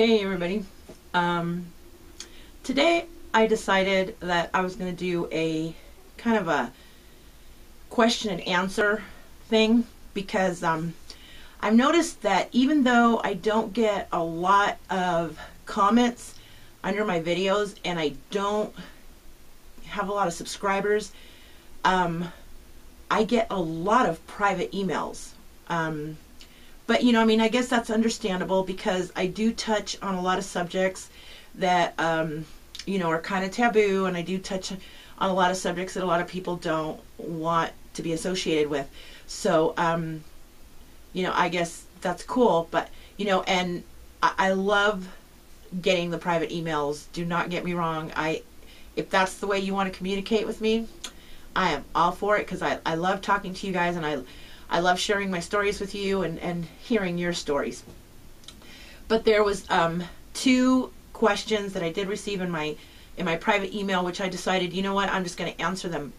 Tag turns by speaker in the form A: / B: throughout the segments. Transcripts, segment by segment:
A: Hey everybody. Um, Today I decided that I was going to do a kind of a question and answer thing because I've noticed that even though I don't get a lot of comments under my videos and I don't have a lot of subscribers, I get a lot of private emails. But you know, I mean, I guess that's understandable because I do touch on a lot of subjects that you know, are kind of taboo, and I do touch on a lot of subjects that a lot of people don't want to be associated with. So you know, I guess that's cool. But you know, and I love getting the private emails. Do not get me wrong. If that's the way you want to communicate with me, I am all for it because I love talking to you guys, and I love sharing my stories with you and hearing your stories. But there was two questions that I did receive in my private email, which I decided, you know what, I'm just going to answer them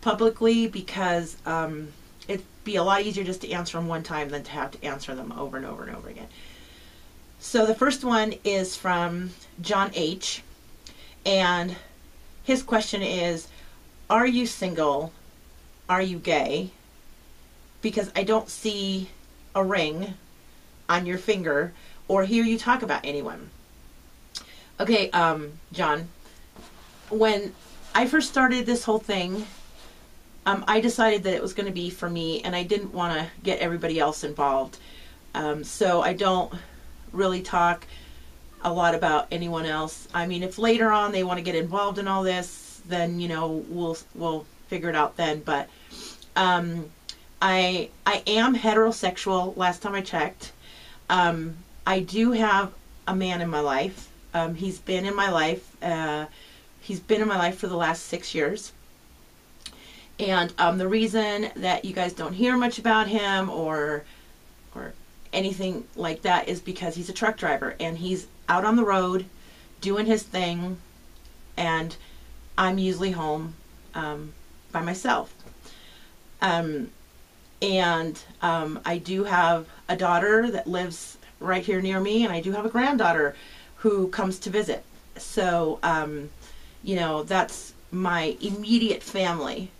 A: publicly because it'd be a lot easier just to answer them one time than to have to answer them over and over and over again. So the first one is from John H. And his question is, are you single? Are you gay? Because I don't see a ring on your finger or hear you talk about anyone. Okay, John, when I first started this whole thing, I decided that it was going to be for me, and I didn't want to get everybody else involved. So I don't really talk a lot about anyone else. I mean, if later on they want to get involved in all this, then, you know, we'll figure it out then. But I am heterosexual. Last time I checked, I do have a man in my life. He's been in my life. He's been in my life for the last 6 years. And the reason that you guys don't hear much about him or anything like that is because he's a truck driver and he's out on the road doing his thing, and I'm usually home by myself. And I do have a daughter that lives right here near me, and I do have a granddaughter who comes to visit. So, you know, that's my immediate family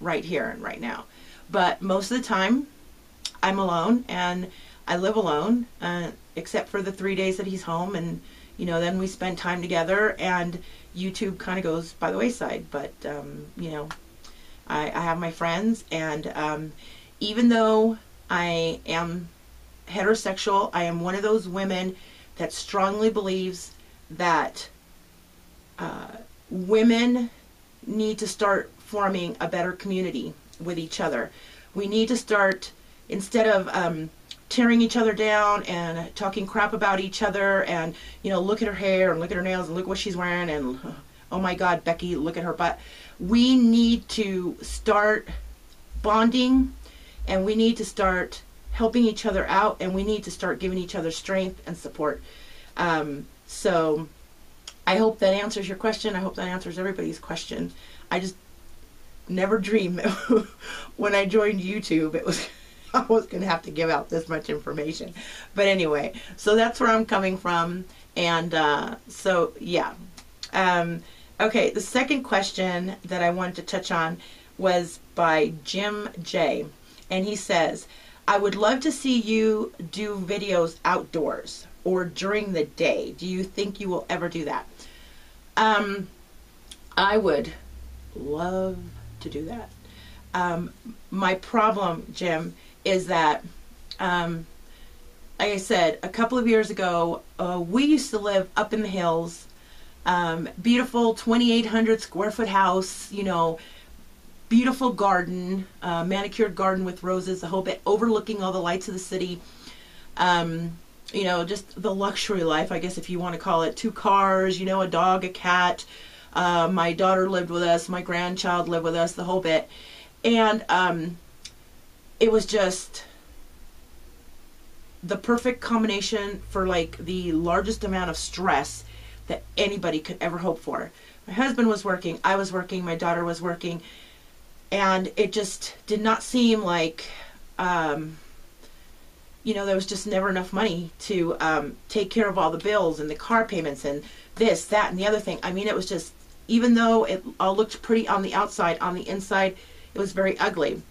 A: right here and right now. But most of the time, I'm alone, and I live alone, except for the 3 days that he's home, and, you know, then we spend time together, and YouTube kind of goes by the wayside. But, you know, I have my friends, and even though I am heterosexual, I am one of those women that strongly believes that women need to start forming a better community with each other. We need to start, instead of tearing each other down and talking crap about each other and, you know, look at her hair and look at her nails and look what she's wearing and, oh my God, Becky, look at her butt. We need to start bonding, and we need to start helping each other out, and we need to start giving each other strength and support. So I hope that answers your question. I hope that answers everybody's question. I just never dreamed that when I joined YouTube I was going to have to give out this much information. But anyway, so that's where I'm coming from. And so, yeah. Okay, the second question that I wanted to touch on was by Jim J. And he says, I would love to see you do videos outdoors or during the day. Do you think you will ever do that? I would love to do that. My problem, Jim, is that, like I said, a couple of years ago, we used to live up in the hills, beautiful 2,800 square foot house, you know, beautiful garden, manicured garden with roses, the whole bit, overlooking all the lights of the city. You know, just the luxury life, I guess, if you want to call it. 2 cars, you know, a dog, a cat. My daughter lived with us. My grandchild lived with us, the whole bit. And it was just the perfect combination for, like, the largest amount of stress that anybody could ever hope for. My husband was working, I was working, my daughter was working, and it just did not seem like you know, there was just never enough money to take care of all the bills and the car payments and this, that, and the other thing. I mean, it was just, even though it all looked pretty on the outside, on the inside, it was very ugly,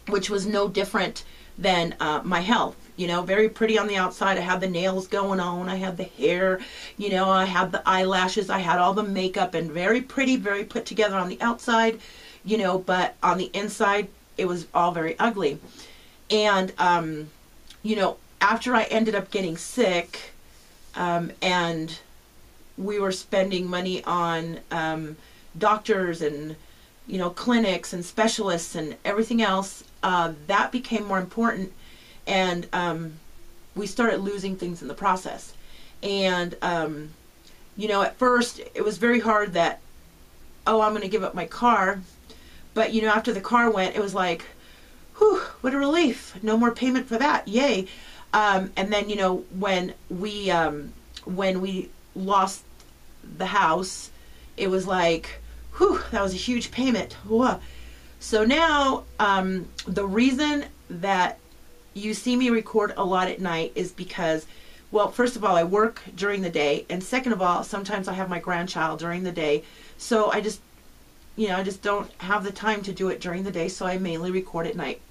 A: which was no different than my health. You know, very pretty on the outside. I had the nails going on. I had the hair, you know, I had the eyelashes. I had all the makeup, and very pretty, very put together on the outside, you know, but on the inside, it was all very ugly. And, you know, after I ended up getting sick, and we were spending money on doctors and, you know, clinics and specialists and everything else, that became more important. And we started losing things in the process. And, you know, at first it was very hard that, oh, I'm going to give up my car. But, you know, after the car went, it was like, whew, what a relief. No more payment for that. Yay. And then, you know, when we lost the house, it was like, whew, that was a huge payment. Whoa. So now, the reason that you see me record a lot at night is because, well, first of all, I work during the day, and second of all, sometimes I have my grandchild during the day, so I just, you know, I just don't have the time to do it during the day, so I mainly record at night.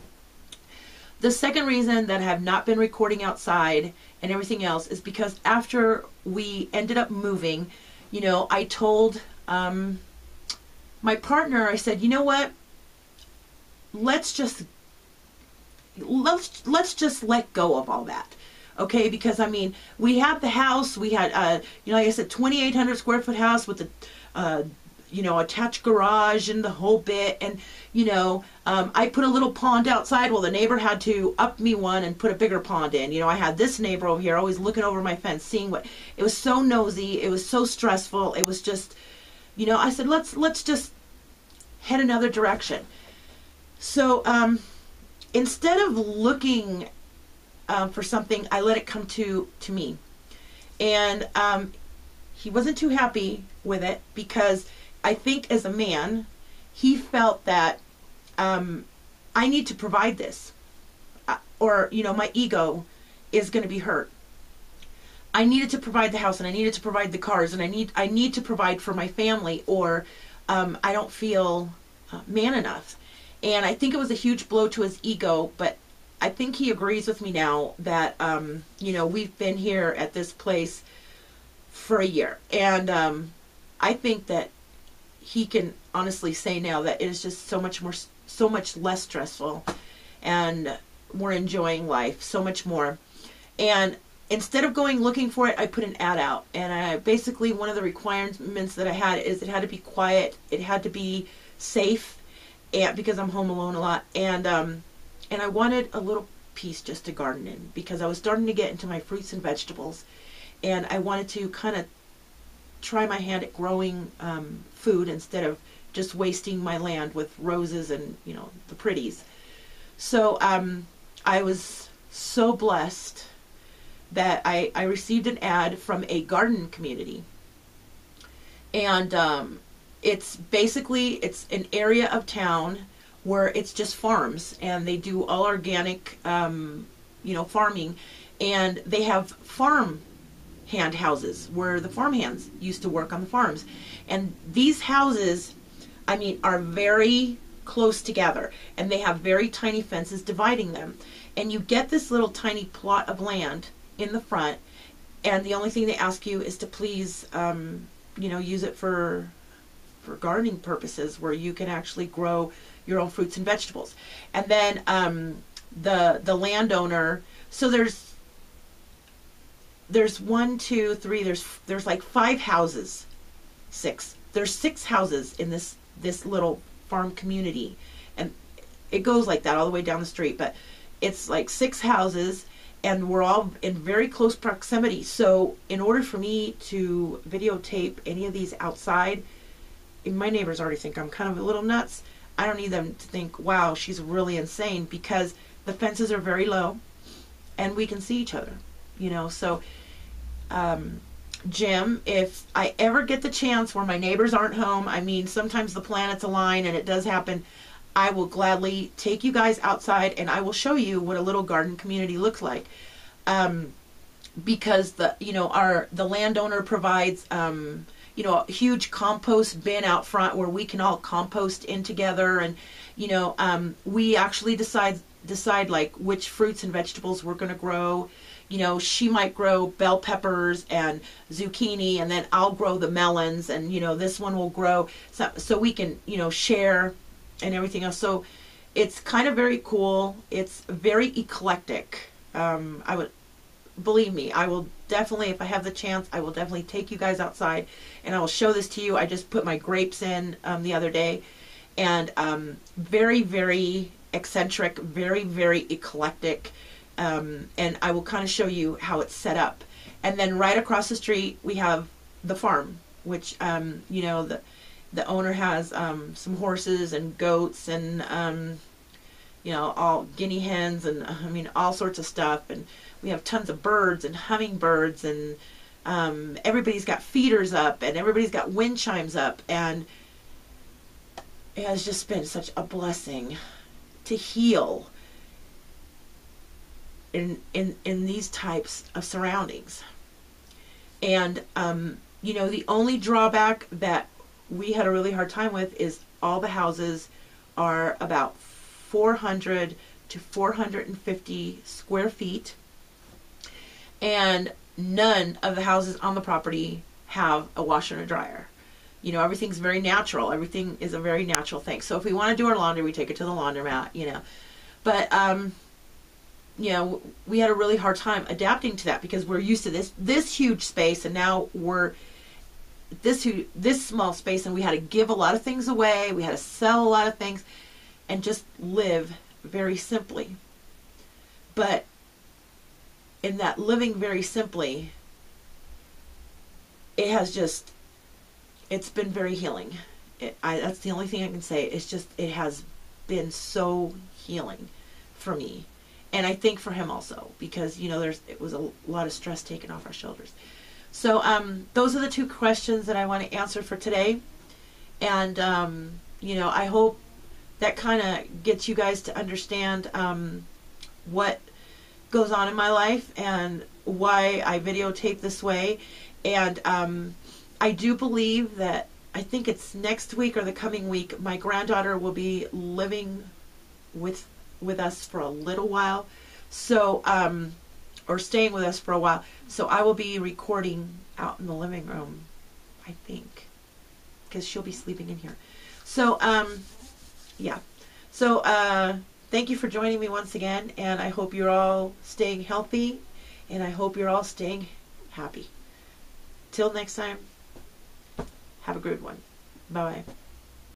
A: The second reason that I have not been recording outside and everything else is because after we ended up moving, you know, I told my partner, I said, you know what, let's just let go of all that, okay? Because I mean, we had the house, we had you know, like I said, 2,800 square foot house with the you know, attached garage and the whole bit, and you know, I put a little pond outside. Well, the neighbor had to up me one and put a bigger pond in. You know, I had this neighbor over here always looking over my fence, seeing what. It was so nosy. It was so stressful. It was just, you know, I said, let's just head another direction. So instead of looking for something, I let it come to me. And he wasn't too happy with it, because I think as a man, he felt that I need to provide this, or, you know, my ego is going to be hurt. I needed to provide the house, and I needed to provide the cars, and I need to provide for my family, or I don't feel man enough. And I think it was a huge blow to his ego, but I think he agrees with me now that, you know, we've been here at this place for a year. And I think that he can honestly say now that it is just so much less stressful, and we're enjoying life so much more. And instead of going looking for it, I put an ad out. And basically, one of the requirements that I had is it had to be quiet, it had to be safe, and because I'm home alone a lot, and I wanted a little piece just to garden in, because I was starting to get into my fruits and vegetables, and I wanted to kind of try my hand at growing food instead of just wasting my land with roses and, you know, the pretties. So I was so blessed that I received an ad from a garden community, and it's basically, it's an area of town where it's just farms, and they do all organic, you know, farming, and they have farm hand houses where the farm hands used to work on the farms. And these houses, I mean, are very close together, and they have very tiny fences dividing them. And you get this little tiny plot of land in the front, and the only thing they ask you is to please, you know, use it for gardening purposes, where you can actually grow your own fruits and vegetables. And then the landowner, so there's 1, 2, 3, there's like 5 houses, 6. There's 6 houses in this little farm community, and it goes like that all the way down the street, but it's like 6 houses, and we're all in very close proximity. So in order for me to videotape any of these outside, my neighbors already think I'm kind of a little nuts. I don't need them to think, wow, she's really insane, because the fences are very low and we can see each other, you know. So Jim, if I ever get the chance where my neighbors aren't home, I mean, sometimes the planets align and it does happen, I will gladly take you guys outside and I will show you what a little garden community looks like. Because the landowner provides a huge compost bin out front where we can all compost in together, and we actually decide like which fruits and vegetables we're going to grow. She might grow bell peppers and zucchini, and then I'll grow the melons, and this one will grow, so we can share and everything else. So it's kind of very cool. It's very eclectic. Believe me, I will definitely, if I have the chance, I will definitely take you guys outside and I will show this to you. I just put my grapes in the other day, and very, very eccentric, very, very eclectic, and I will kind of show you how it's set up. And then right across the street we have the farm, which the owner has some horses and goats and all guinea hens and all sorts of stuff, and we have tons of birds and hummingbirds, and everybody's got feeders up and everybody's got wind chimes up, and it has just been such a blessing to heal in these types of surroundings. And the only drawback that we had a really hard time with is all the houses are about 400 to 450 square feet, and none of the houses on the property have a washer and a dryer. Everything's very natural. Everything is a very natural thing. So if we want to do our laundry, we take it to the laundromat, But, we had a really hard time adapting to that because we're used to this huge space, and now we're this small space, and we had to give a lot of things away. We had to sell a lot of things and just live very simply. But in that living very simply, it's been very healing. That's the only thing I can say. It has been so healing for me. And I think for him also, because, it was a lot of stress taken off our shoulders. So those are the two questions that I want to answer for today. And, I hope that kind of gets you guys to understand what goes on in my life and why I videotape this way. And I do believe that, I think it's next week or the coming week, my granddaughter will be living with us for a little while. So, or staying with us for a while. So I will be recording out in the living room, I think, because she'll be sleeping in here. So, yeah. So, thank you for joining me once again, and I hope you're all staying healthy, and I hope you're all staying happy. Till next time, have a good one. Bye-bye.